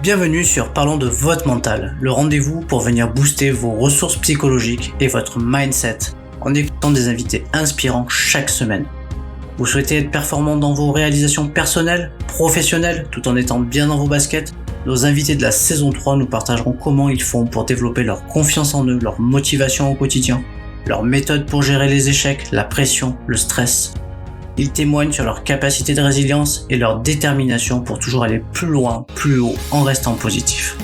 Bienvenue sur Parlons de votre mental, le rendez-vous pour venir booster vos ressources psychologiques et votre mindset en écoutant des invités inspirants chaque semaine. Vous souhaitez être performant dans vos réalisations personnelles, professionnelles, tout en étant bien dans vos baskets? Nos invités de la saison 3 nous partageront comment ils font pour développer leur confiance en eux, leur motivation au quotidien, leurs méthodes pour gérer les échecs, la pression, le stress. Ils témoignent sur leur capacité de résilience et leur détermination pour toujours aller plus loin, plus haut, en restant positif.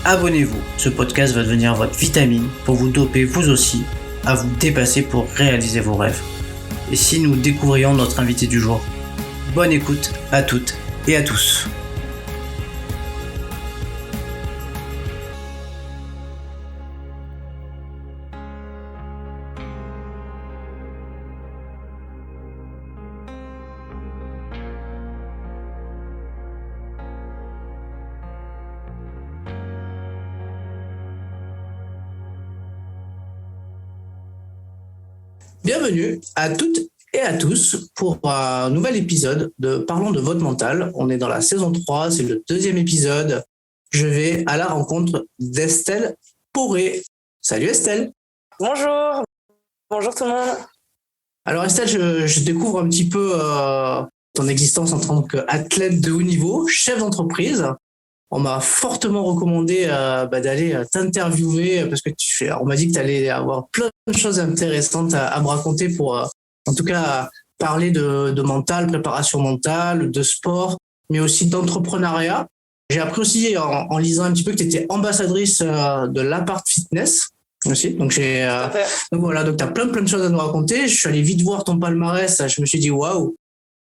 Abonnez-vous, ce podcast va devenir votre vitamine pour vous doper vous aussi à vous dépasser pour réaliser vos rêves. Et si nous découvrions notre invité du jour? Bonne écoute à toutes et à tous. Bienvenue à toutes et à tous pour un nouvel épisode de Parlons de votre mental. On est dans la saison 3, c'est le deuxième épisode. Je vais à la rencontre d'Estelle Poré. Salut Estelle. Bonjour tout le monde. Alors Estelle, je découvre un petit peu ton existence en tant qu'athlète de haut niveau, chef d'entreprise. On m'a fortement recommandé d'aller t'interviewer parce que on m'a dit que tu allais avoir plein de choses intéressantes à me raconter pour, en tout cas, parler de mental, préparation mentale, de sport, mais aussi d'entrepreneuriat. J'ai appris aussi en lisant un petit peu que tu étais ambassadrice de l'Apart Fitness aussi. Donc, voilà, donc tu as plein de choses à nous raconter. Je suis allé vite voir ton palmarès. Je me suis dit, waouh,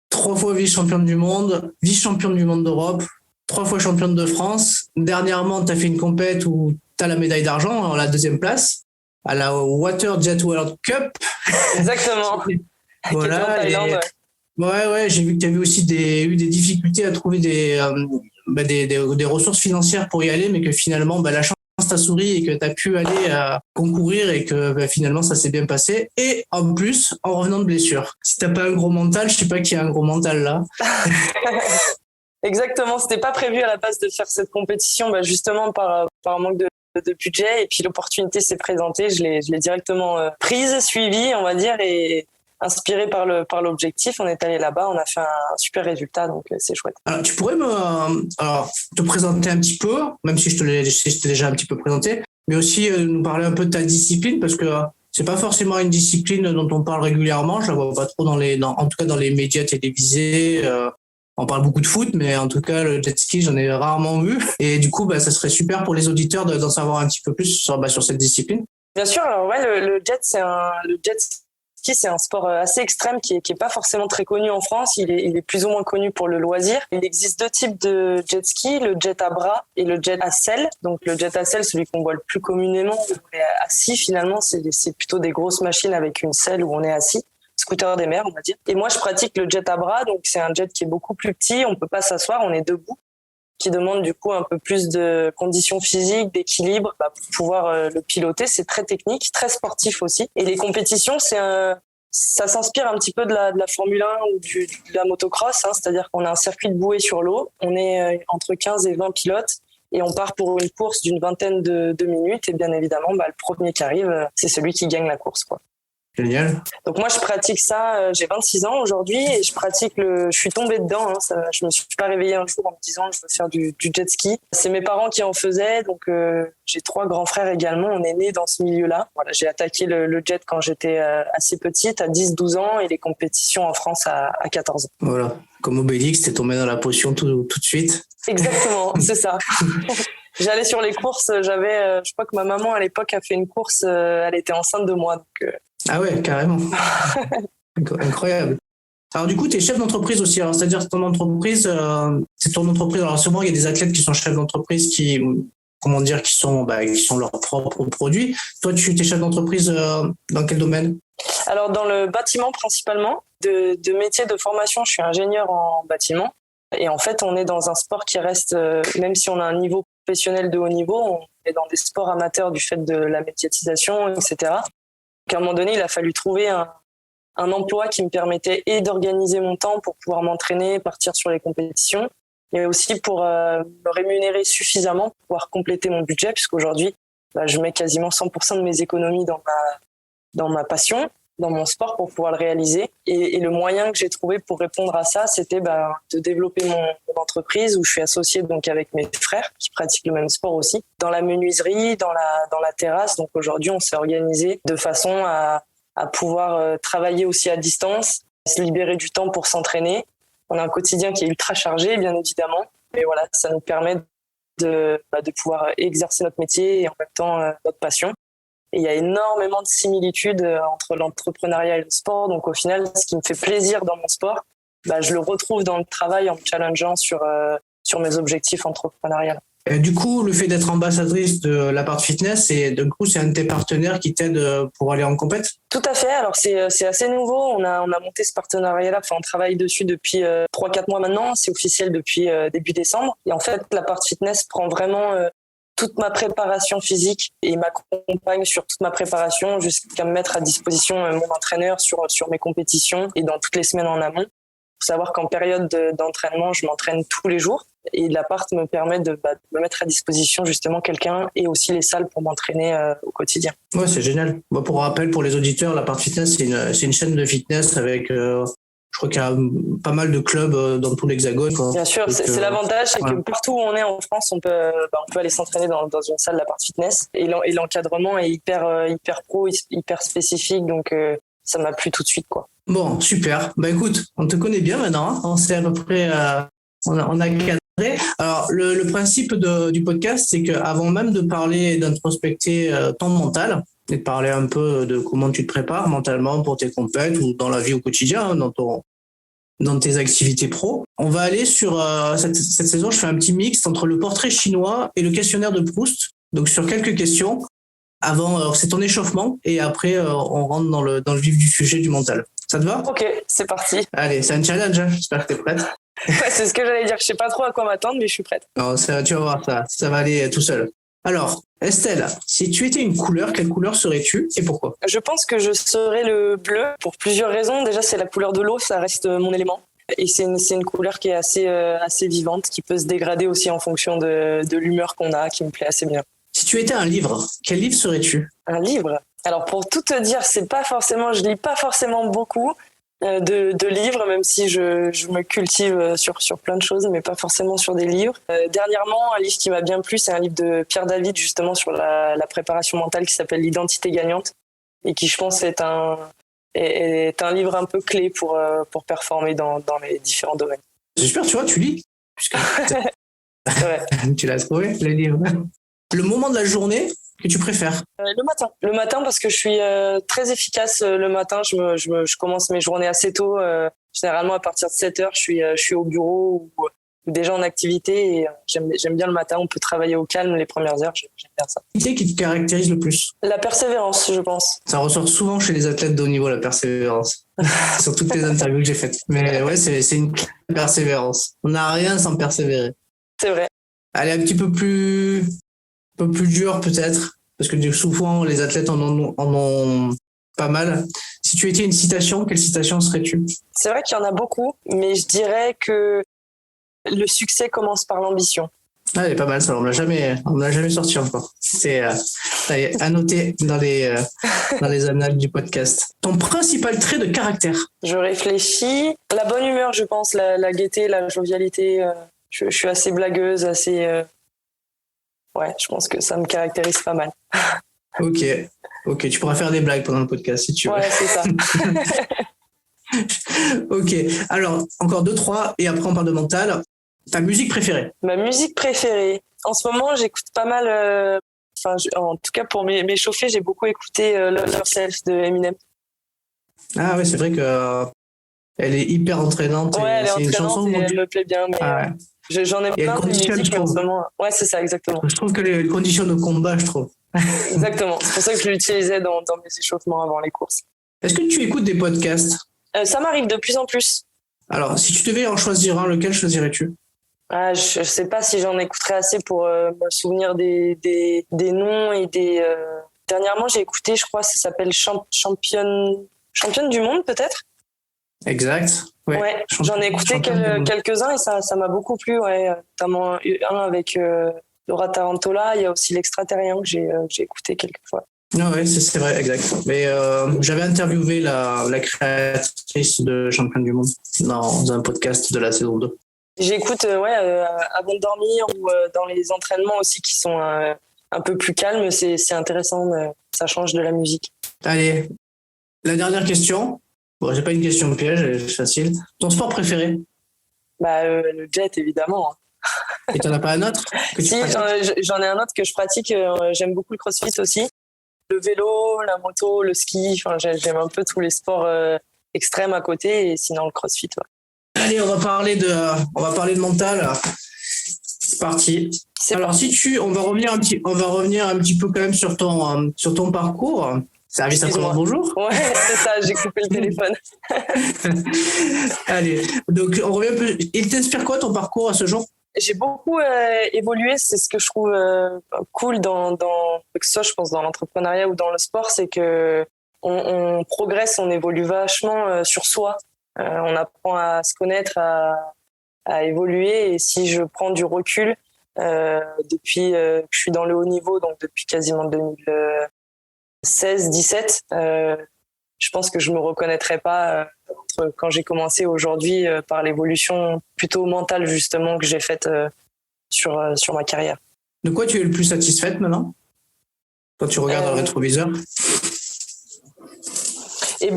3 fois vice-championne du monde, vice-championne du monde d'Europe, 3 fois championne de France. Dernièrement, tu as fait une compète où tu as la médaille d'argent, la 2e place, à la Water Jet World Cup. Exactement. Voilà. Ouais, j'ai vu que tu avais aussi eu des difficultés à trouver des ressources financières pour y aller, mais que finalement, la chance t'a souri et que tu as pu aller concourir et que finalement, ça s'est bien passé. Et en plus, en revenant de blessure. Si tu n'as pas un gros mental, je sais pas qui a un gros mental là. Exactement, c'était pas prévu à la base de faire cette compétition, justement par manque de budget, et puis l'opportunité s'est présentée, je l'ai directement prise, suivie, on va dire, et inspirée par l'objectif. On est allé là-bas, on a fait un super résultat, donc c'est chouette. Alors, tu pourrais te présenter un petit peu, même si je t'ai déjà un petit peu présenté, mais aussi nous parler un peu de ta discipline, parce que c'est pas forcément une discipline dont on parle régulièrement. Je la vois pas trop en tout cas dans les médias télévisés. On parle beaucoup de foot, mais en tout cas, le jet ski, j'en ai rarement vu. Et du coup, ça serait super pour les auditeurs d'en savoir un petit peu plus sur cette discipline. Bien sûr, alors ouais, le jet ski, c'est un sport assez extrême qui est pas forcément très connu en France. Il est plus ou moins connu pour le loisir. Il existe 2 types de jet ski, le jet à bras et le jet à selle. Donc le jet à selle, celui qu'on voit le plus communément, où on est assis finalement, c'est plutôt des grosses machines avec une selle où on est assis. Scooter des mers, on va dire. Et moi, je pratique le jet à bras, donc c'est un jet qui est beaucoup plus petit, on peut pas s'asseoir, on est debout, qui demande du coup un peu plus de conditions physiques, d'équilibre, pour pouvoir le piloter. C'est très technique, très sportif aussi. Et les compétitions, ça s'inspire un petit peu de la Formule 1 ou de la motocross, c'est-à-dire qu'on a un circuit de bouée sur l'eau, on est entre 15 et 20 pilotes, et on part pour une course d'une vingtaine de minutes, et bien évidemment, le premier qui arrive, c'est celui qui gagne la course, quoi. Génial. Donc moi, je pratique ça, j'ai 26 ans aujourd'hui, et je suis tombée dedans, je me suis pas réveillée un jour en me disant je veux faire du jet ski. C'est mes parents qui en faisaient, donc j'ai 3 grands frères également, on est nés dans ce milieu-là. Voilà, j'ai attaqué le jet quand j'étais assez petite, à 10-12 ans, et les compétitions en France à 14 ans. Voilà, comme Obélix, t'es tombé dans la potion tout de suite. Exactement, c'est ça. J'allais sur les courses, je crois que ma maman à l'époque a fait une course, elle était enceinte de moi, donc... Ah ouais, carrément. Incroyable. Alors du coup, tu es chef d'entreprise aussi. Alors, c'est-à-dire ton entreprise, c'est ton entreprise. Alors sûrement, il y a des athlètes qui sont chefs d'entreprise qui sont leurs propres produits. Toi, tu es chef d'entreprise dans quel domaine? Alors dans le bâtiment principalement. De métier de formation, je suis ingénieur en bâtiment. Et en fait, on est dans un sport qui reste, même si on a un niveau professionnel de haut niveau, on est dans des sports amateurs du fait de la médiatisation, etc. Donc à un moment donné, il a fallu trouver un emploi qui me permettait et d'organiser mon temps pour pouvoir m'entraîner, partir sur les compétitions, mais aussi pour me rémunérer suffisamment pour pouvoir compléter mon budget, puisqu'aujourd'hui, je mets quasiment 100% de mes économies dans ma passion, dans mon sport pour pouvoir le réaliser. Et le moyen que j'ai trouvé pour répondre à ça, c'était de développer mon entreprise où je suis associée donc avec mes frères qui pratiquent le même sport aussi, dans la menuiserie, dans la terrasse. Donc aujourd'hui, on s'est organisé de façon à pouvoir travailler aussi à distance, se libérer du temps pour s'entraîner. On a un quotidien qui est ultra chargé, bien évidemment, mais voilà, ça nous permet de pouvoir exercer notre métier et en même temps notre passion. Et il y a énormément de similitudes entre l'entrepreneuriat et le sport. Donc au final, ce qui me fait plaisir dans mon sport, je le retrouve dans le travail en me challengeant sur mes objectifs entrepreneuriaux. Et du coup, le fait d'être ambassadrice de l'appart fitness, c'est un de tes partenaires qui t'aide pour aller en compète? Tout à fait. Alors c'est assez nouveau. On a monté ce partenariat-là. Enfin, on travaille dessus depuis 3-4 mois maintenant. C'est officiel depuis début décembre. Et en fait, l'appart fitness prend vraiment toute ma préparation physique et m'accompagne sur toute ma préparation jusqu'à me mettre à disposition mon entraîneur sur mes compétitions et dans toutes les semaines en amont. Il faut savoir qu'en période d'entraînement, je m'entraîne tous les jours et l'appart me permet de me mettre à disposition justement quelqu'un et aussi les salles pour m'entraîner au quotidien. Ouais, c'est génial. Bon, pour rappel, pour les auditeurs, l'appart fitness, c'est une chaîne de fitness avec, je crois qu'il y a pas mal de clubs dans tout l'Hexagone. Bien sûr, c'est l'avantage, c'est que partout où on est en France, on peut aller s'entraîner dans une salle d'appart fitness et l'encadrement est hyper pro, hyper spécifique, donc ça m'a plu tout de suite, quoi. Bon, super. Écoute, on te connaît bien maintenant, hein. On sait à peu près, on a cadré. Alors, le principe du podcast, c'est qu'avant même de parler et d'introspecter ton mental, et de parler un peu de comment tu te prépares mentalement pour tes compètes ou dans la vie au quotidien, dans tes activités pro, on va aller sur cette saison, je fais un petit mix entre le portrait chinois et le questionnaire de Proust. Donc, sur quelques questions. Avant, c'est ton échauffement et après, on rentre dans le vif du sujet du mental. Ça te va? Ok, c'est parti. Allez, c'est un challenge, hein. J'espère que t'es prête. Ouais, c'est ce que j'allais dire. Je sais pas trop à quoi m'attendre, mais je suis prête. Non, tu vas voir ça va aller tout seul. Alors, Estelle, si tu étais une couleur, quelle couleur serais-tu et pourquoi? Je pense que je serais le bleu pour plusieurs raisons. Déjà, c'est la couleur de l'eau, ça reste mon élément. Et c'est une couleur qui est assez vivante, qui peut se dégrader aussi en fonction de l'humeur qu'on a, qui me plaît assez bien. Si tu étais un livre, quel livre serais-tu? Un livre? Alors pour tout te dire, je lis pas forcément beaucoup de livres, même si je me cultive sur plein de choses, mais pas forcément sur des livres. Dernièrement, un livre qui m'a bien plu, c'est un livre de Pierre David justement sur la préparation mentale qui s'appelle L'identité gagnante et qui je pense est un livre un peu clé pour performer dans les différents domaines. J'espère, tu vois, tu lis. Ouais. Tu l'as trouvé, le livre. Le moment de la journée que tu préfères? Le matin parce que je suis très efficace le matin. Je commence mes journées assez tôt. Généralement à partir de 7h, je suis au bureau ou déjà en activité et j'aime bien le matin. On peut travailler au calme les premières heures. J'aime bien ça. Qu'est-ce qui te caractérise le plus? La persévérance, je pense. Ça ressort souvent chez les athlètes de haut niveau, la persévérance. Sur toutes les interviews que j'ai faites. Mais ouais, c'est une persévérance. On n'a rien sans persévérer. C'est vrai. Allez, un peu plus dur peut-être, parce que souvent les athlètes en ont pas mal. Si tu étais une citation, quelle citation serais-tu? C'est vrai qu'il y en a beaucoup, mais je dirais que le succès commence par l'ambition. Ah, elle est pas mal ça, on me l'a jamais sorti encore. C'est à noter dans les annales du podcast. Ton principal trait de caractère? Je réfléchis. La bonne humeur, je pense, la gaieté, la jovialité. Je suis assez blagueuse, assez... Ouais, je pense que ça me caractérise pas mal. Ok, tu pourras faire des blagues pendant le podcast si tu veux. Ouais, c'est ça. Ok, alors encore 2-3 et après on parle de mental. Ta musique préférée? Ma musique préférée. En ce moment, j'écoute pas mal... en tout cas, pour m'échauffer, j'ai beaucoup écouté Love Yourself de Eminem. Ah ouais, c'est vrai que elle est hyper entraînante. Ouais, elle est entraînante, une chanson et elle me plaît bien. Mais j'en ai plein de musiques en ce moment. Ouais, c'est ça, exactement. Je trouve que les conditions de combat, je trouve. Exactement. C'est pour ça que je l'utilisais dans mes échauffements avant les courses. Est-ce que tu écoutes des podcasts? Ça m'arrive de plus en plus. Alors, si tu devais en choisir un, lequel choisirais-tu? Je sais pas si j'en écouterais assez pour me souvenir des noms et des... Dernièrement, j'ai écouté, je crois, ça s'appelle Championne du monde, peut-être. Exact. Ouais, j'en ai écouté quelques-uns et ça m'a beaucoup plu, ouais. Notamment un avec Laura Tarantola. Il y a aussi L'Extraterrien que j'ai écouté quelques fois. Ah ouais, c'est vrai, exact. Mais j'avais interviewé la créatrice de Championne du Monde dans un podcast de la saison 2. J'écoute avant de dormir ou dans les entraînements aussi qui sont un peu plus calmes. C'est intéressant, ça change de la musique. Allez, la dernière question. Bon, c'est pas une question piège, c'est facile. Ton sport préféré? Le jet, évidemment. Et t'en as pas un autre que Si, j'en ai un autre que je pratique. J'aime beaucoup le crossfit aussi. Le vélo, la moto, le ski. Enfin, j'aime un peu tous les sports extrêmes à côté. Et sinon, le crossfit. Ouais. Allez, on va parler de mental. C'est parti. Alors, on va revenir un petit peu quand même sur ton parcours. Service après bonjour. Ouais, c'est ça, j'ai coupé le téléphone. Allez, donc on revient un peu. Il t'inspire quoi ton parcours à ce jour? J'ai beaucoup évolué, c'est ce que je trouve cool dans que ce soit je pense dans l'entrepreneuriat ou dans le sport, c'est que on progresse, on évolue vachement sur soi. On apprend à se connaître, à évoluer, et si je prends du recul depuis que je suis dans le haut niveau, donc depuis quasiment 2016-17, je pense que je me reconnaîtrais pas entre quand j'ai commencé aujourd'hui par l'évolution plutôt mentale justement que j'ai faite sur ma carrière. De quoi tu es le plus satisfaite maintenant quand tu regardes dans le rétroviseur? Et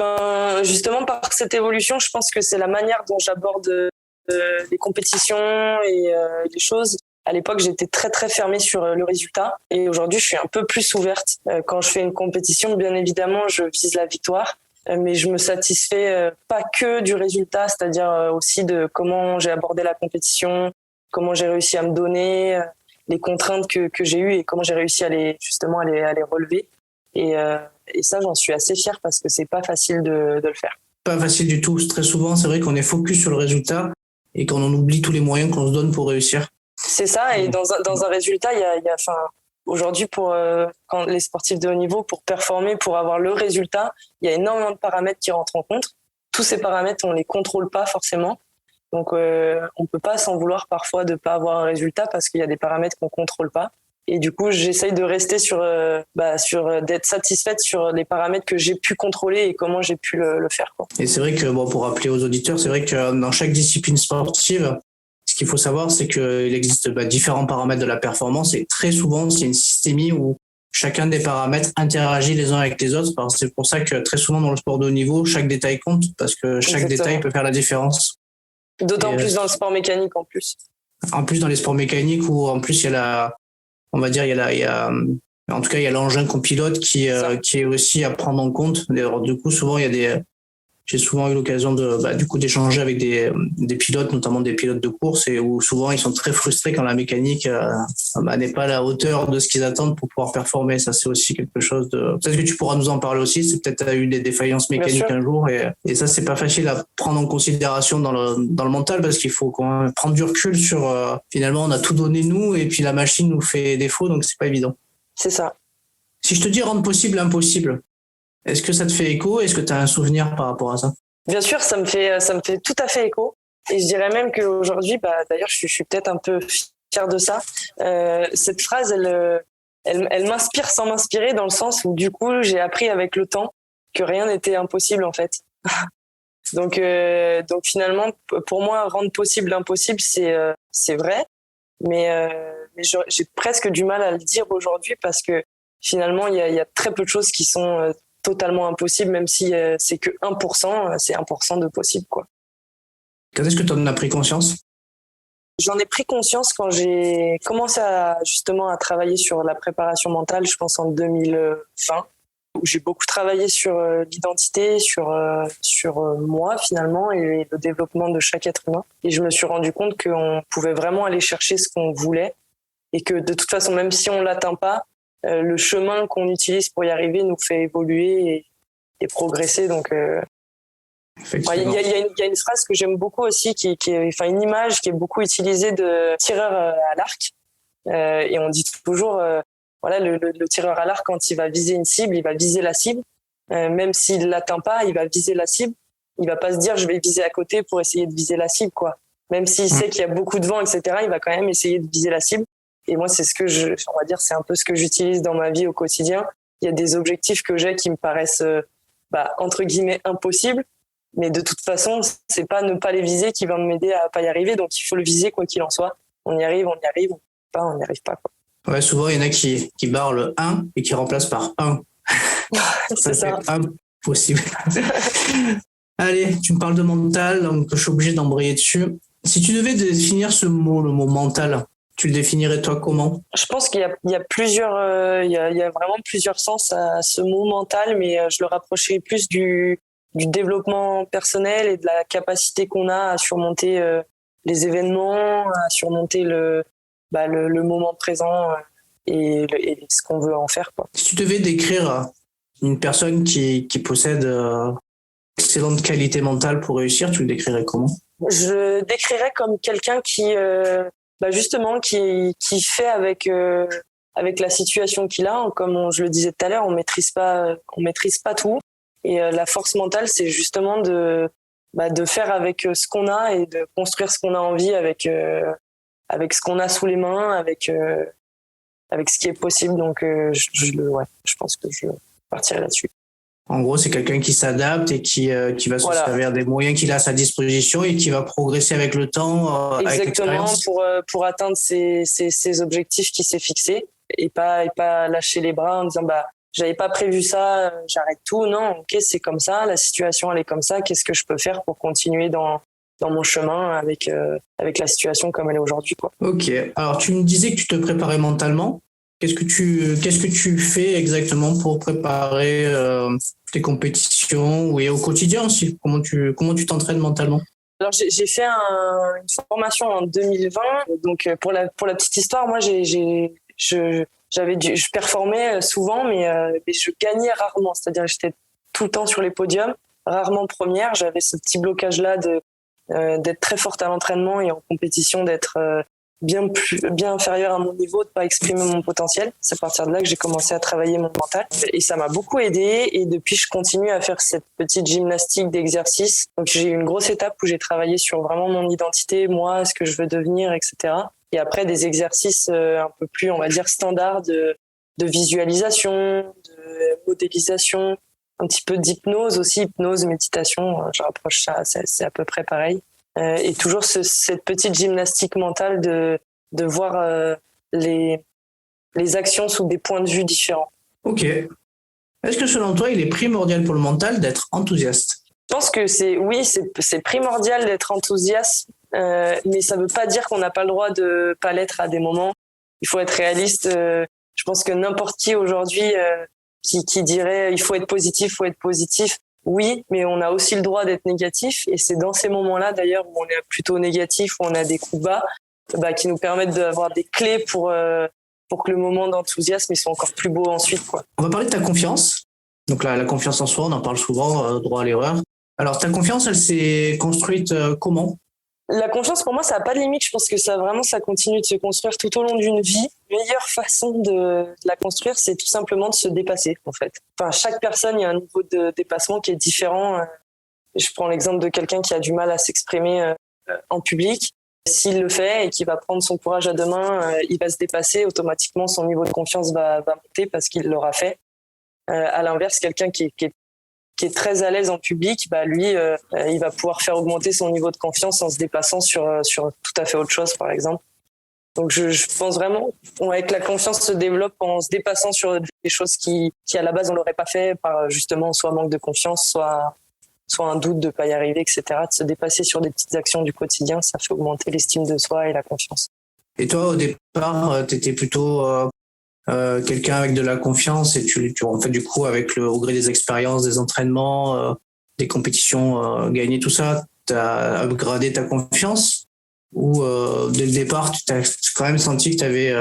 justement par cette évolution, je pense que c'est la manière dont j'aborde les compétitions et les choses. À l'époque, j'étais très très fermée sur le résultat, et aujourd'hui, je suis un peu plus ouverte. Quand je fais une compétition, bien évidemment, je vise la victoire, mais je me satisfais pas que du résultat, c'est-à-dire aussi de comment j'ai abordé la compétition, comment j'ai réussi à me donner, les contraintes que j'ai eues et comment j'ai réussi à les relever. Et ça, j'en suis assez fière parce que c'est pas facile de le faire. Pas facile du tout. Très souvent, c'est vrai qu'on est focus sur le résultat et qu'on en oublie tous les moyens qu'on se donne pour réussir. C'est ça, et dans un résultat, il y a aujourd'hui quand les sportifs de haut niveau, pour performer, pour avoir le résultat, il y a énormément de paramètres qui rentrent en compte. Tous ces paramètres, on les contrôle pas forcément. Donc on peut pas s'en vouloir parfois de pas avoir un résultat parce qu'il y a des paramètres qu'on contrôle pas. Et du coup, j'essaye de rester sur d'être satisfaite sur les paramètres que j'ai pu contrôler et comment j'ai pu le faire, quoi. Et c'est vrai que pour rappeler aux auditeurs, c'est vrai que dans chaque discipline sportive, ce qu'il faut savoir, c'est qu'il existe différents paramètres de la performance, et très souvent, c'est une systémie où chacun des paramètres interagit les uns avec les autres. Alors, c'est pour ça que très souvent dans le sport de haut niveau, chaque détail compte, parce que chaque détail peut faire la différence. D'autant plus dans le sport mécanique en plus. En plus dans les sports mécaniques où en plus il y a l'engin qu'on pilote qui est aussi à prendre en compte. D'ailleurs, du coup, souvent j'ai souvent eu l'occasion d'échanger avec des pilotes, notamment des pilotes de course, et où souvent ils sont très frustrés quand la mécanique n'est pas à la hauteur de ce qu'ils attendent pour pouvoir performer. Ça, c'est aussi quelque chose de... Peut-être que tu pourras nous en parler aussi. C'est peut-être tu as eu des défaillances mécaniques un jour, et ça, c'est pas facile à prendre en considération dans le mental, parce qu'il faut quand même prendre du recul sur finalement on a tout donné nous, et puis la machine nous fait défaut, donc c'est pas évident. C'est ça. Si je te dis rendre possible l'impossible, est-ce que ça te fait écho? Est-ce que tu as un souvenir par rapport à ça? Bien sûr, ça me fait tout à fait écho. Et je dirais même qu'aujourd'hui, d'ailleurs, je suis peut-être un peu fière de ça. Cette phrase, elle m'inspire sans m'inspirer, dans le sens où, du coup, j'ai appris avec le temps que rien n'était impossible, en fait. Donc finalement, pour moi, rendre possible l'impossible, c'est vrai. Mais j'ai presque du mal à le dire aujourd'hui, parce que finalement, il y a très peu de choses qui sont totalement impossible, même si c'est que 1%, c'est 1% de possible, quoi. Quand est-ce que tu en as pris conscience? J'en ai pris conscience quand j'ai commencé justement à travailler sur la préparation mentale, je pense en 2020, où j'ai beaucoup travaillé sur l'identité, sur moi finalement, et le développement de chaque être humain. Et je me suis rendu compte qu'on pouvait vraiment aller chercher ce qu'on voulait, et que de toute façon, même si on l'atteint pas, le chemin qu'on utilise pour y arriver nous fait évoluer et progresser. Donc, il y a une phrase que j'aime beaucoup aussi, qui est une image qui est beaucoup utilisée de tireur à l'arc. Et on dit toujours, le tireur à l'arc, quand il va viser une cible, il va viser la cible. Même s'il l'atteint pas, il va viser la cible. il va pas se dire je vais viser à côté pour essayer de viser la cible, quoi. Même s'il sait qu'il y a beaucoup de vent, etc., il va quand même essayer de viser la cible. Et moi, c'est on va dire, c'est un peu ce que j'utilise dans ma vie au quotidien. Il y a des objectifs que j'ai qui me paraissent, entre guillemets, impossibles. Mais de toute façon, c'est pas ne pas les viser qui va m'aider à pas y arriver. Donc, il faut le viser quoi qu'il en soit. On y arrive, on n'y arrive pas, quoi. Ouais, souvent, il y en a qui barrent le 1 et qui remplacent par 1. C'est ça. Impossible. Allez, tu me parles de mental, donc je suis obligé d'embrayer dessus. Si tu devais définir ce mot, le mot mental, tu le définirais toi comment ? Je pense qu'il y a plusieurs, il y a vraiment plusieurs sens à ce mot mental, mais je le rapprocherais plus du développement personnel et de la capacité qu'on a à surmonter les événements, à surmonter le moment présent et ce qu'on veut en faire, quoi. Si tu devais décrire une personne qui possède excellente qualité mentale pour réussir, tu le décrirais comment ? Je décrirais comme quelqu'un qui justement qui fait avec la situation qu'il a. Comme je le disais tout à l'heure, on maîtrise pas tout. Et la force mentale, c'est justement de faire avec ce qu'on a et de construire ce qu'on a envie avec ce qu'on a sous les mains, avec ce qui est possible. Donc je pense que je partirai là-dessus. En gros, c'est quelqu'un qui s'adapte et qui va se servir des moyens qu'il a à sa disposition et qui va progresser avec le temps. Exactement, pour atteindre ses objectifs qu'il s'est fixés et pas lâcher les bras en disant j'avais pas prévu ça, j'arrête tout. Non, ok, c'est comme ça, la situation elle est comme ça. Qu'est-ce que je peux faire pour continuer dans mon chemin avec la situation comme elle est aujourd'hui, quoi. Ok. Alors tu me disais que tu te préparais mentalement. Qu'est-ce que tu fais exactement pour préparer tes compétitions et au quotidien aussi? Comment tu t'entraînes mentalement? Alors j'ai fait une formation en 2020. Donc pour la petite histoire, moi je performais souvent, mais je gagnais rarement. C'est-à-dire que j'étais tout le temps sur les podiums, rarement première. J'avais ce petit blocage-là d'être très forte à l'entraînement et en compétition d'être bien inférieur à mon niveau, de pas exprimer mon potentiel. C'est à partir de là que j'ai commencé à travailler mon mental et ça m'a beaucoup aidé. Et depuis, je continue à faire cette petite gymnastique d'exercice. Donc j'ai eu une grosse étape où j'ai travaillé sur vraiment mon identité, moi, ce que je veux devenir, etc. Et après, des exercices un peu plus, on va dire, standards de visualisation, de modélisation, un petit peu d'hypnose aussi, hypnose, méditation. Je rapproche ça, c'est à peu près pareil. Et toujours cette petite gymnastique mentale de voir les actions sous des points de vue différents. Ok. Est-ce que selon toi, il est primordial pour le mental d'être enthousiaste ? Je pense que c'est primordial d'être enthousiaste, mais ça ne veut pas dire qu'on n'a pas le droit de pas l'être à des moments. Il faut être réaliste. Je pense que n'importe qui aujourd'hui qui dirait il faut être positif. Oui, mais on a aussi le droit d'être négatif et c'est dans ces moments-là d'ailleurs où on est plutôt négatif, où on a des coups bas, qui nous permettent d'avoir des clés pour que le moment d'enthousiasme soit encore plus beau ensuite, quoi. On va parler de ta confiance. Donc la confiance en soi, on en parle souvent, droit à l'erreur. Alors ta confiance, elle s'est construite comment ? La confiance, pour moi, ça n'a pas de limite. Je pense que ça continue de se construire tout au long d'une vie. La meilleure façon de la construire, c'est tout simplement de se dépasser, en fait. Enfin, chaque personne, il y a un niveau de dépassement qui est différent. Je prends l'exemple de quelqu'un qui a du mal à s'exprimer en public. S'il le fait et qu'il va prendre son courage à deux mains, il va se dépasser. Automatiquement, son niveau de confiance va monter parce qu'il l'aura fait. À l'inverse, quelqu'un qui est très à l'aise en public, lui, il va pouvoir faire augmenter son niveau de confiance en se dépassant sur tout à fait autre chose, par exemple. Donc, je pense vraiment que la confiance se développe en se dépassant sur des choses qui à la base, on l'aurait pas fait par justement soit manque de confiance, soit un doute de pas y arriver, etc. De se dépasser sur des petites actions du quotidien, ça fait augmenter l'estime de soi et la confiance. Et toi, au départ, tu étais plutôt quelqu'un avec de la confiance et tu en fait du coup avec au gré des expériences, des entraînements, des compétitions gagnées, tout ça, tu as upgradé ta confiance ou dès le départ tu as quand même senti que tu avais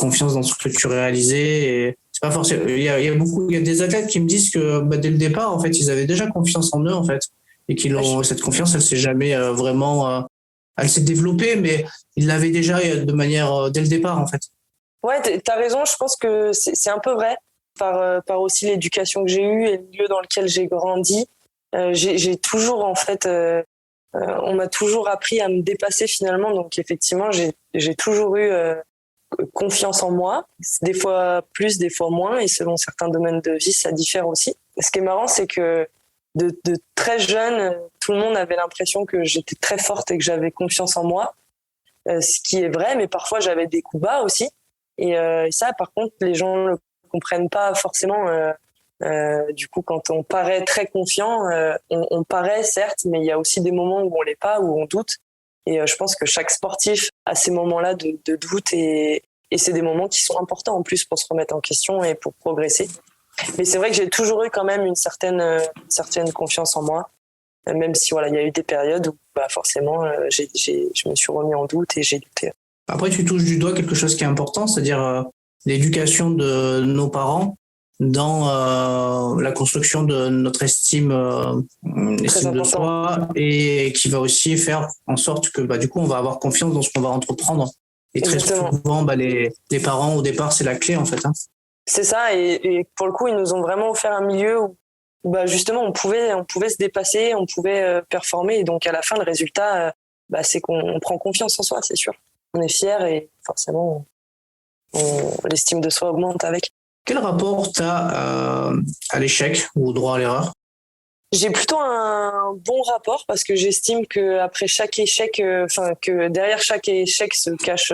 confiance dans ce que tu réalisais et c'est pas forcément il y a des athlètes qui me disent que dès le départ en fait ils avaient déjà confiance en eux en fait et cette confiance elle s'est jamais vraiment elle s'est développée mais ils l'avaient déjà de manière dès le départ en fait. Ouais, t'as raison. Je pense que c'est un peu vrai par aussi l'éducation que j'ai eue et le milieu dans lequel j'ai grandi. J'ai toujours en fait, on m'a toujours appris à me dépasser finalement. Donc effectivement, j'ai toujours eu confiance en moi. Des fois plus, des fois moins, et selon certains domaines de vie, ça diffère aussi. Ce qui est marrant, c'est que de très jeune, tout le monde avait l'impression que j'étais très forte et que j'avais confiance en moi, ce qui est vrai, mais parfois j'avais des coups bas aussi. Et ça, par contre, les gens ne le comprennent pas forcément. Du coup, quand on paraît très confiant, on paraît certes, mais il y a aussi des moments où on l'est pas, où on doute. Et je pense que chaque sportif a ces moments-là de doute, et c'est des moments qui sont importants en plus pour se remettre en question et pour progresser. Mais c'est vrai que j'ai toujours eu quand même une certaine confiance en moi, même si voilà, il y a eu des périodes où bah, forcément je me suis remis en doute et j'ai douté. Après, tu touches du doigt quelque chose qui est important, c'est-à-dire l'éducation de nos parents dans la construction de notre estime de soi, et qui va aussi faire en sorte que bah, du coup, on va avoir confiance dans ce qu'on va entreprendre. Et très souvent, bah, les parents, au départ, c'est la clé en fait. Hein. C'est ça, et pour le coup, ils nous ont vraiment offert un milieu où bah, justement, on pouvait se dépasser, on pouvait performer, et donc à la fin, le résultat, bah, c'est qu'on prend confiance en soi, c'est sûr. On est fier et forcément, l'estime de soi augmente avec. Quel rapport tu as à l'échec ou au droit à l'erreur? J'ai plutôt un bon rapport, parce que j'estime que après chaque échec, que derrière chaque échec se cache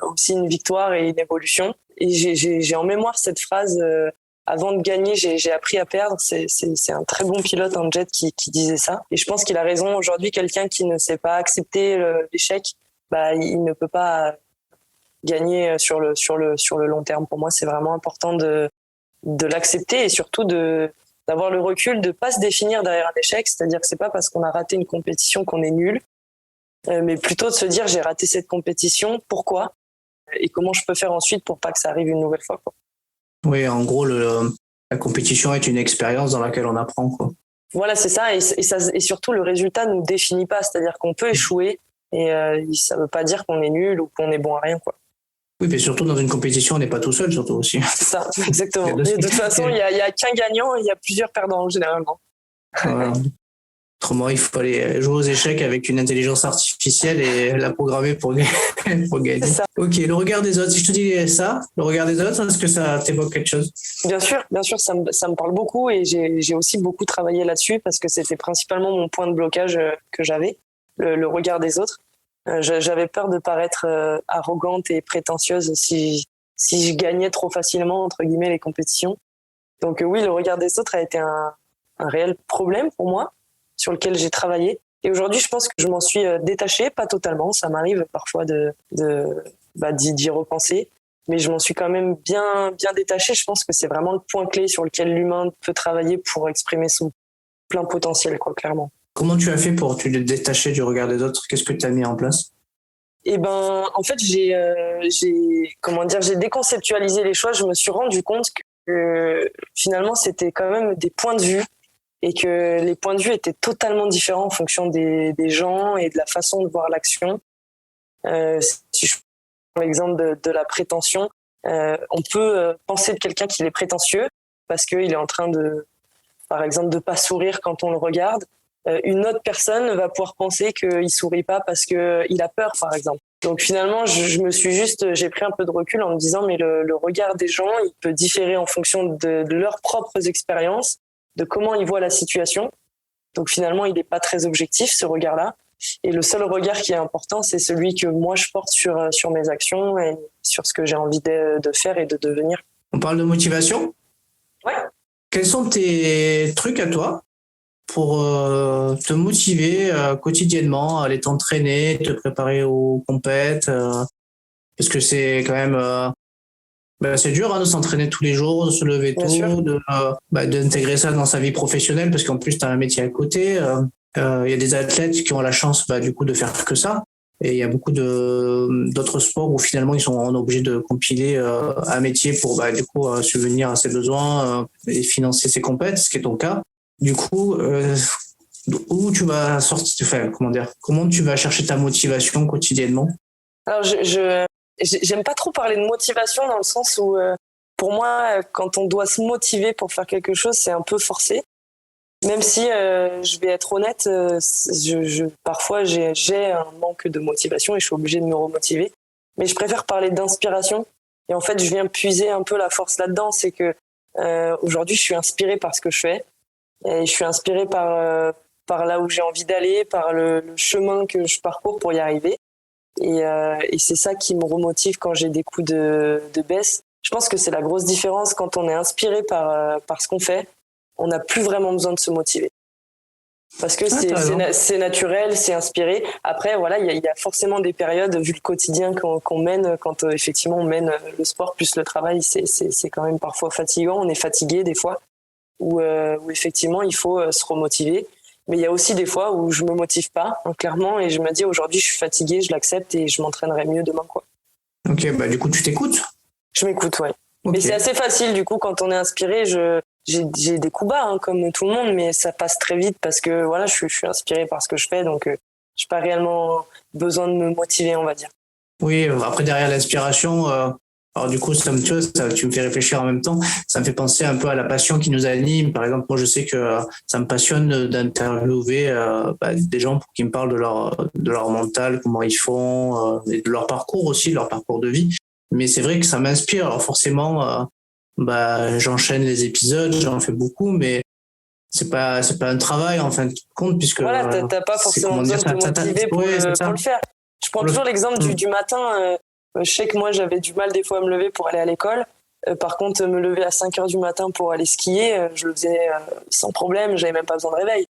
aussi une victoire et une évolution. Et j'ai en mémoire cette phrase avant de gagner, j'ai appris à perdre. C'est un très bon pilote en jet qui disait ça. Et je pense qu'il a raison. Aujourd'hui, quelqu'un qui ne sait pas accepter l'échec, bah il ne peut pas gagner sur le long terme. Pour moi, c'est vraiment important de l'accepter, et surtout d'avoir le recul, de pas se définir derrière un échec. C'est-à-dire que c'est pas parce qu'on a raté une compétition qu'on est nul, mais plutôt de se dire j'ai raté cette compétition, pourquoi, et comment je peux faire ensuite pour pas que ça arrive une nouvelle fois, quoi. Oui, en gros, la compétition est une expérience dans laquelle on apprend, quoi. Voilà, c'est ça, et surtout le résultat nous définit pas. C'est-à-dire qu'on peut échouer, et ça veut pas dire qu'on est nul ou qu'on est bon à rien, quoi. Oui, mais surtout dans une compétition, on n'est pas tout seul, surtout aussi. C'est ça, exactement. Et de toute façon, il y a qu'un gagnant, il y a plusieurs perdants généralement. Voilà. Autrement, il faut aller jouer aux échecs avec une intelligence artificielle et la programmer pour gagner. Ok, le regard des autres. Si je te dis ça, le regard des autres, est-ce que ça t'évoque quelque chose? Bien sûr, ça me parle beaucoup, et j'ai aussi beaucoup travaillé là-dessus, parce que c'était principalement mon point de blocage que j'avais, le regard des autres. J'avais peur de paraître arrogante et prétentieuse si je gagnais trop facilement, entre guillemets, les compétitions. Donc oui, le regard des autres a été un réel problème pour moi, sur lequel j'ai travaillé. Et aujourd'hui, je pense que je m'en suis détachée, pas totalement. Ça m'arrive parfois d'y repenser, mais je m'en suis quand même bien détachée. Je pense que c'est vraiment le point clé sur lequel l'humain peut travailler pour exprimer son plein potentiel, quoi, clairement. Comment tu as fait pour te détacher du regard des autres? Qu'est-ce que tu as mis en place? Eh ben, en fait, j'ai déconceptualisé les choses. Je me suis rendu compte que finalement, c'était quand même des points de vue, et que les points de vue étaient totalement différents en fonction des gens et de la façon de voir l'action. Si je prends l'exemple de la prétention, on peut penser de quelqu'un qu'il est prétentieux parce qu'il est en train par exemple, de pas sourire quand on le regarde. Une autre personne va pouvoir penser qu'il sourit pas parce qu'il a peur, par exemple. Donc finalement, j'ai pris un peu de recul en me disant, mais le regard des gens, il peut différer en fonction de leurs propres expériences, de comment ils voient la situation. Donc finalement, il n'est pas très objectif, ce regard-là. Et le seul regard qui est important, c'est celui que moi je porte sur mes actions et sur ce que j'ai envie de faire et de devenir. On parle de motivation? Ouais. Quels sont tes trucs à toi pour te motiver quotidiennement, aller t'entraîner, te préparer aux compètes, parce que c'est quand même c'est dur de s'entraîner tous les jours, de se lever tôt, d'intégrer ça dans sa vie professionnelle, parce qu'en plus tu as un métier à côté. Il y a des athlètes qui ont la chance du coup de faire que ça, et il y a beaucoup d'autres sports où finalement ils sont obligés de compiler un métier pour du coup subvenir à ses besoins et financer ses compètes, ce qui est ton cas. Du coup, où tu vas sortir, comment tu vas chercher ta motivation quotidiennement? Alors, j'aime pas trop parler de motivation, dans le sens où, pour moi, quand on doit se motiver pour faire quelque chose, c'est un peu forcé. Même si je vais être honnête, parfois j'ai un manque de motivation et je suis obligée de me remotiver. Mais je préfère parler d'inspiration. Et en fait, je viens puiser un peu la force là-dedans. C'est que aujourd'hui, je suis inspirée par ce que je fais. Et je suis inspirée par là où j'ai envie d'aller, par le chemin que je parcours pour y arriver. Et c'est ça qui me remotive quand j'ai des coups de baisse. Je pense que c'est la grosse différence quand on est inspiré par ce qu'on fait. On n'a plus vraiment besoin de se motiver. Parce que c'est naturel, c'est inspiré. Après, voilà, il y a forcément des périodes, vu le quotidien qu'on mène, quand effectivement on mène le sport plus le travail, c'est quand même parfois fatigant. On est fatigué des fois, où effectivement il faut se remotiver. Mais il y a aussi des fois où je me motive pas, hein, clairement, et je me dis aujourd'hui je suis fatiguée, je l'accepte et je m'entraînerai mieux demain, quoi. Ok, bah du coup tu t'écoutes. Je m'écoute, ouais. Okay. Mais c'est assez facile du coup quand on est inspiré. J'ai des coups bas, hein, comme tout le monde, mais ça passe très vite parce que voilà, je suis inspiré par ce que je fais, donc j'ai pas réellement besoin de me motiver, on va dire. Oui, après derrière l'inspiration, alors du coup tu me fais réfléchir en même temps. Ça me fait penser un peu à la passion qui nous anime. Par exemple, moi je sais que ça me passionne d'interviewer des gens pour qu'ils me parlent de leur mental, comment ils font, et de leur parcours aussi, de leur parcours de vie. Mais c'est vrai que ça m'inspire. Alors forcément, j'enchaîne les épisodes, j'en fais beaucoup, mais c'est pas un travail en fin de compte, puisque voilà, t'as pas forcément besoin de te motiver pour le faire. Je prends toujours l'exemple du matin. Je sais que moi j'avais du mal des fois à me lever pour aller à l'école. Par contre, me lever à 5h du matin pour aller skier, je le faisais sans problème, j'avais même pas besoin de réveil.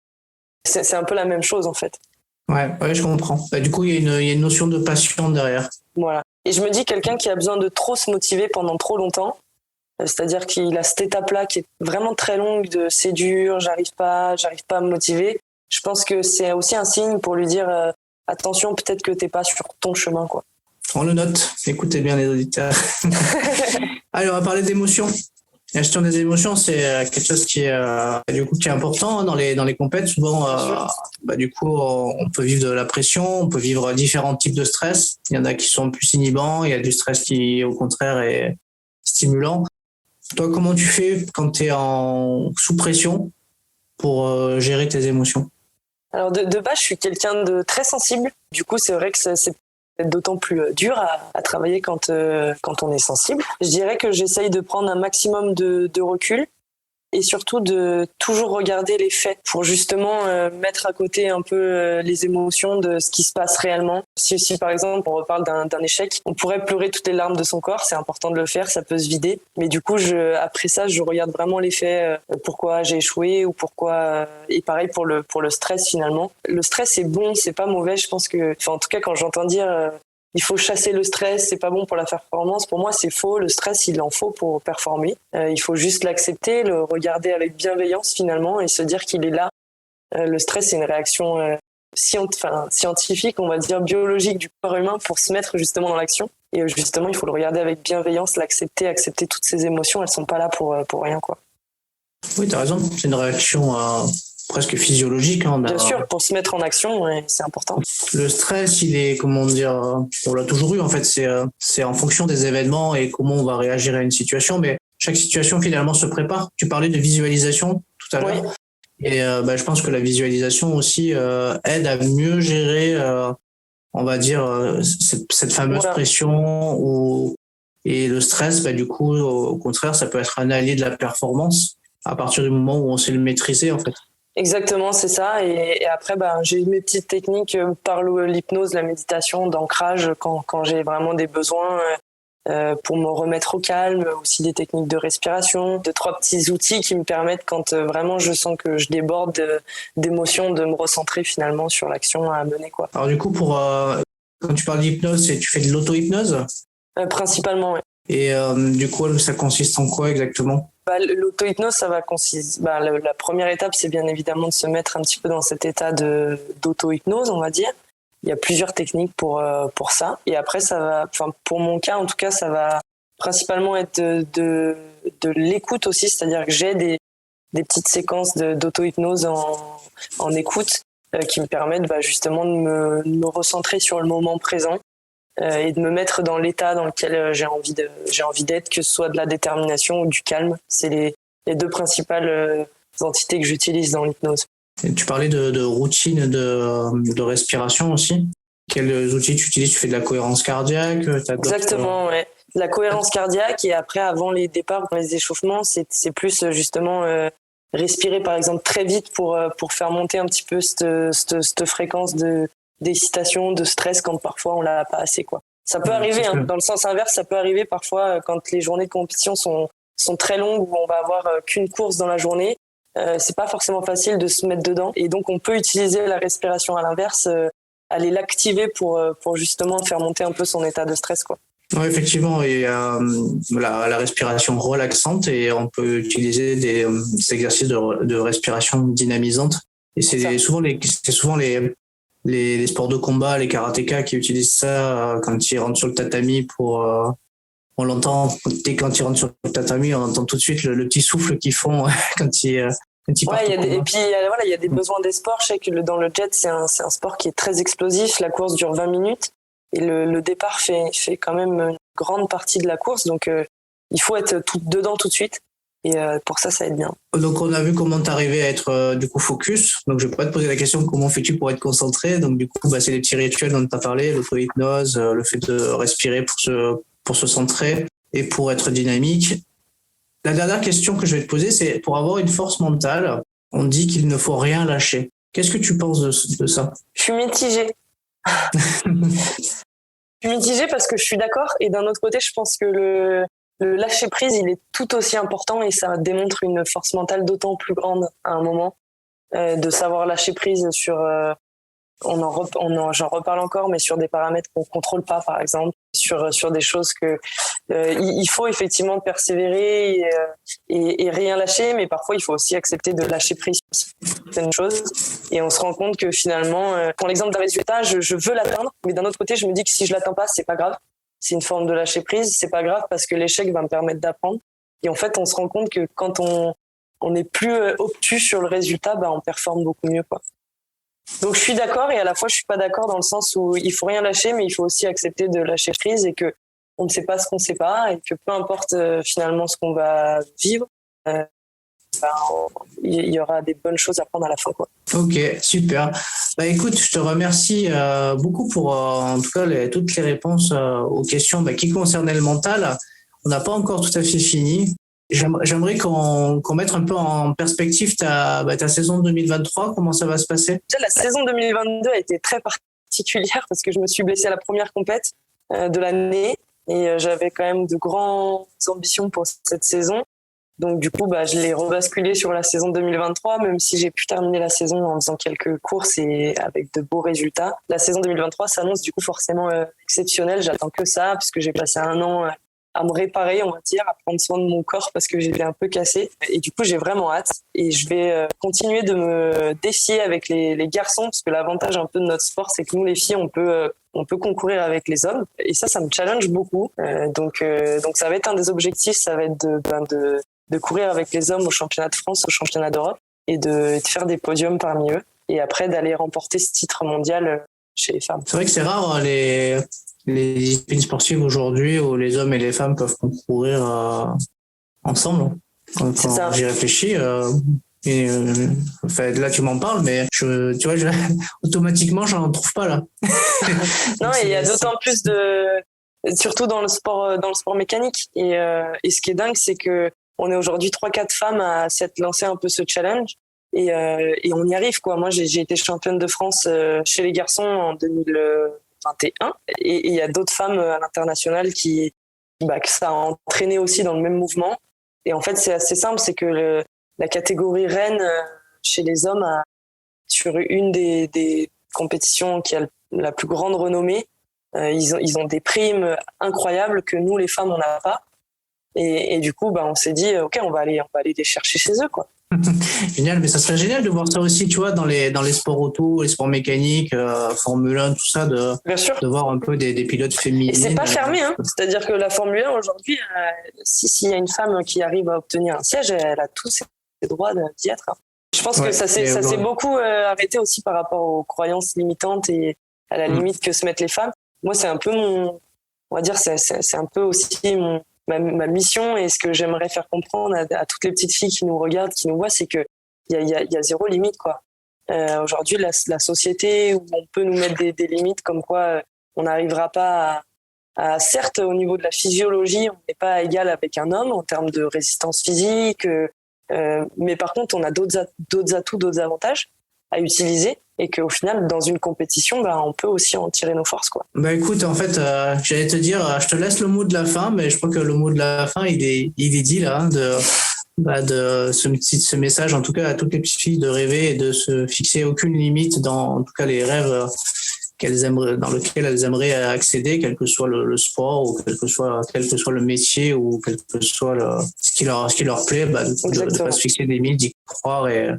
C'est un peu la même chose en fait. Ouais, je comprends. Du coup, il y a une notion de passion derrière. Voilà. Et je me dis, quelqu'un qui a besoin de trop se motiver pendant trop longtemps, c'est-à-dire qu'il a cette étape-là qui est vraiment très longue de c'est dur, j'arrive pas à me motiver, je pense que c'est aussi un signe pour lui dire attention, peut-être que t'es pas sur ton chemin, quoi. On le note, écoutez bien les auditeurs. Allez, on va parler d'émotions. La gestion des émotions, c'est quelque chose qui est important dans les compètes. Souvent, du coup, on peut vivre de la pression, on peut vivre différents types de stress. Il y en a qui sont plus inhibants, il y a du stress qui, au contraire, est stimulant. Toi, comment tu fais quand tu es sous pression pour gérer tes émotions? Alors de base, je suis quelqu'un de très sensible. Du coup, c'est vrai que c'est d'autant plus dur à travailler quand on est sensible. Je dirais que j'essaye de prendre un maximum de recul et surtout de toujours regarder les faits pour justement mettre à côté un peu les émotions de ce qui se passe réellement. Si par exemple on reparle d'un échec, on pourrait pleurer toutes les larmes de son corps, c'est important de le faire, ça peut se vider. Mais du coup, après ça, je regarde vraiment les faits, pourquoi j'ai échoué ou pourquoi. Et pareil pour le stress finalement. Le stress c'est bon, c'est pas mauvais. Je pense que, en tout cas quand j'entends dire il faut chasser le stress, c'est pas bon pour la performance. Pour moi, c'est faux. Le stress, il en faut pour performer. Il faut juste l'accepter, le regarder avec bienveillance finalement et se dire qu'il est là. Le stress, c'est une réaction scientifique, on va dire biologique du corps humain pour se mettre justement dans l'action. Et justement, il faut le regarder avec bienveillance, l'accepter, accepter toutes ces émotions. Elles sont pas là pour rien, quoi. Oui, t'as raison. C'est une réaction presque physiologique. Bien sûr, pour se mettre en action, c'est important. Le stress, il est, comment dire, on l'a toujours eu en fait, c'est en fonction des événements et comment on va réagir à une situation, mais chaque situation finalement se prépare. Tu parlais de visualisation tout à l'heure, oui. Et je pense que la visualisation aussi aide à mieux gérer, on va dire, cette fameuse pression et le stress, du coup, au contraire, ça peut être un allié de la performance à partir du moment où on sait le maîtriser en fait. Exactement, c'est ça. Et après, j'ai mes petites techniques par l'hypnose, la méditation, d'ancrage quand j'ai vraiment des besoins pour me remettre au calme, aussi des techniques de respiration, 2-3 petits outils qui me permettent quand vraiment je sens que je déborde d'émotions, de me recentrer finalement sur l'action à mener, quoi. Alors du coup, quand tu parles d'hypnose, tu fais de l'auto-hypnose ? Principalement, oui. Et du coup, ça consiste en quoi exactement ? L'auto-hypnose, ça va consister. La première étape, c'est bien évidemment de se mettre un petit peu dans cet état d'auto-hypnose, on va dire. Il y a plusieurs techniques pour ça. Et après, ça va, pour mon cas, en tout cas, ça va principalement être de l'écoute aussi, c'est-à-dire que j'ai des petites séquences d'auto-hypnose en écoute qui me permettent justement de me recentrer sur le moment présent. Et de me mettre dans l'état dans lequel j'ai envie d'être, que ce soit de la détermination ou du calme. C'est les deux principales entités que j'utilise dans l'hypnose. Et tu parlais de routine de respiration aussi. Quels outils tu utilises? Tu fais de la cohérence cardiaque? Exactement, ouais. La cohérence cardiaque, et après, avant les départs, dans les échauffements, c'est plus justement respirer par exemple très vite pour faire monter un petit peu cette fréquence d'excitation, de stress quand parfois on l'a pas assez, quoi. Ça peut arriver, hein, dans le sens inverse, ça peut arriver parfois quand les journées de compétition sont très longues, où on va avoir qu'une course dans la journée. C'est pas forcément facile de se mettre dedans, et donc on peut utiliser la respiration à l'inverse, aller l'activer pour justement faire monter un peu son état de stress, quoi. Oui, effectivement, et la respiration relaxante, et on peut utiliser des exercices de respiration dynamisante. Et c'est souvent les sports de combat, les karatékas qui utilisent ça quand ils rentrent sur le tatami on l'entend, quand ils rentrent sur le tatami, on entend tout de suite le petit souffle qu'ils font quand ils partent. Et puis il y a des besoins des sports. Je sais que dans le jet, c'est un sport qui est très explosif. La course dure 20 minutes. Et le départ fait quand même une grande partie de la course, donc il faut être dedans tout de suite. Et pour ça aide bien. Donc on a vu comment t'arrivais à être du coup focus. Donc je vais pas te poser la question comment fais-tu pour être concentré. Donc du coup c'est les petits rituels dont tu as parlé, l'auto-hypnose, le fait de respirer pour se centrer et pour être dynamique. La dernière question que je vais te poser, c'est pour avoir une force mentale, on dit qu'il ne faut rien lâcher. Qu'est-ce que tu penses de ça? Je suis mitigée. Je suis mitigée parce que je suis d'accord, et d'un autre côté, je pense que le lâcher prise, il est tout aussi important, et ça démontre une force mentale d'autant plus grande à un moment, de savoir lâcher prise sur j'en reparle encore, mais sur des paramètres qu'on contrôle pas, par exemple, sur des choses que il faut effectivement persévérer et rien lâcher, mais parfois il faut aussi accepter de lâcher prise sur certaines choses, et on se rend compte que finalement, pour l'exemple d'un résultat, je veux l'atteindre, mais d'un autre côté, je me dis que si je l'atteins pas, c'est pas grave, c'est une forme de lâcher prise, c'est pas grave parce que l'échec va me permettre d'apprendre, et en fait, on se rend compte que quand on est plus obtus sur le résultat, on performe beaucoup mieux, quoi. Donc je suis d'accord, et à la fois je suis pas d'accord, dans le sens où il faut rien lâcher, mais il faut aussi accepter de lâcher prise, et que on ne sait pas ce qu'on sait pas, et que peu importe finalement ce qu'on va vivre, il y aura des bonnes choses à prendre à la fin, quoi. Ok, super. Écoute, je te remercie beaucoup pour en tout cas toutes les réponses aux questions qui concernaient le mental. On n'a pas encore tout à fait fini. J'aimerais qu'on mette un peu en perspective ta saison 2023, comment ça va se passer? Déjà, la saison 2022 a été très particulière parce que je me suis blessée à la première compète de l'année, et j'avais quand même de grandes ambitions pour cette saison. Donc du coup, je l'ai rebasculé sur la saison 2023, même si j'ai pu terminer la saison en faisant quelques courses et avec de beaux résultats. La saison 2023 s'annonce du coup forcément exceptionnelle. J'attends que ça, puisque j'ai passé un an à me réparer, on va dire, à prendre soin de mon corps parce que j'étais un peu cassée. Et du coup, j'ai vraiment hâte. Et je vais continuer de me défier avec les garçons, parce que l'avantage un peu de notre sport, c'est que nous, les filles, on peut concourir avec les hommes. Et ça me challenge beaucoup. Donc ça va être un des objectifs, ça va être de courir avec les hommes au championnat de France, au championnat d'Europe, et de faire des podiums parmi eux. Et après, d'aller remporter ce titre mondial chez les femmes. C'est vrai que c'est rare, les disciplines sportives aujourd'hui où les hommes et les femmes peuvent concourir ensemble. Quand j'y réfléchis, là tu m'en parles, mais automatiquement j'en trouve pas là. Non, et il y a d'autant plus surtout dans le sport mécanique. Et ce qui est dingue, c'est que on est aujourd'hui 3-4 femmes à s'être lancé un peu ce challenge, et on y arrive, quoi. Moi, j'ai été championne de France chez les garçons en 2021, et il y a d'autres femmes à l'international que ça a entraîné aussi dans le même mouvement. Et en fait, c'est assez simple, c'est que la catégorie reine chez les hommes sur une des compétitions qui a la plus grande renommée, ils ont des primes incroyables que nous, les femmes, on n'a pas. Et du coup, on s'est dit, ok, on va aller les chercher chez eux, quoi. Génial, mais ça serait génial de voir ça aussi, tu vois, dans les sports auto, les sports mécaniques, Formule 1, tout ça, de voir un peu des pilotes féminines. Et c'est pas fermé, hein. C'est-à-dire que la Formule 1 aujourd'hui, s'il y a une femme qui arrive à obtenir un siège, elle a tous ses droits d'y être, hein. Je pense que ça s'est beaucoup arrêté aussi par rapport aux croyances limitantes et à la limite que se mettent les femmes. Moi, c'est un peu on va dire, c'est un peu aussi ma mission, et ce que j'aimerais faire comprendre à toutes les petites filles qui nous regardent, qui nous voient, c'est que y a zéro limite, quoi. Aujourd'hui, la société où on peut nous mettre des limites comme quoi on n'arrivera pas certes, au niveau de la physiologie, on n'est pas égal avec un homme en termes de résistance physique, mais par contre, on a d'autres atouts, d'autres avantages à utiliser, et qu'au final, dans une compétition, on peut aussi en tirer nos forces, quoi. Écoute, en fait, j'allais te dire, je te laisse le mot de la fin, mais je crois que le mot de la fin, il est dit là, de ce message, en tout cas, à toutes les petites filles de rêver et de se fixer aucune limite dans, en tout cas, les rêves dans lesquels elles aimeraient accéder, quel que soit le sport, ou quel que soit le métier, ou quel que soit ce qui leur plaît, de ne pas se fixer des limites, d'y croire et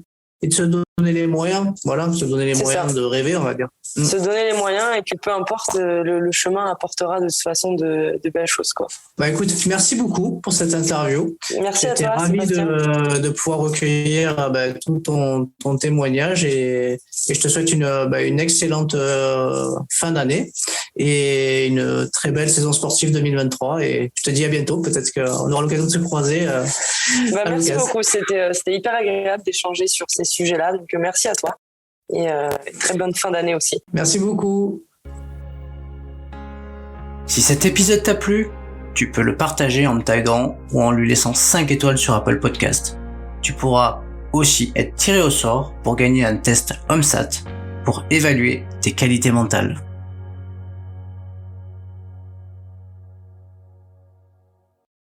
de se donner les moyens, se donner les moyens de rêver, on va dire. Se donner les moyens, et puis peu importe, le chemin apportera de toute façon de belles choses, quoi. Écoute, merci beaucoup pour cette interview. Merci à toi. J'étais ravi de pouvoir recueillir tout ton témoignage, et je te souhaite une excellente fin d'année et une très belle saison sportive 2023, et je te dis à bientôt, peut-être qu'on aura l'occasion de se croiser. Merci beaucoup, c'était hyper agréable d'échanger sur ces sujets-là, donc merci à toi, et très bonne fin d'année aussi. Merci beaucoup. Si cet épisode t'a plu, tu peux le partager en me taguant ou en lui laissant 5 étoiles sur Apple Podcast. Tu pourras aussi être tiré au sort pour gagner un test HomeSat pour évaluer tes qualités mentales.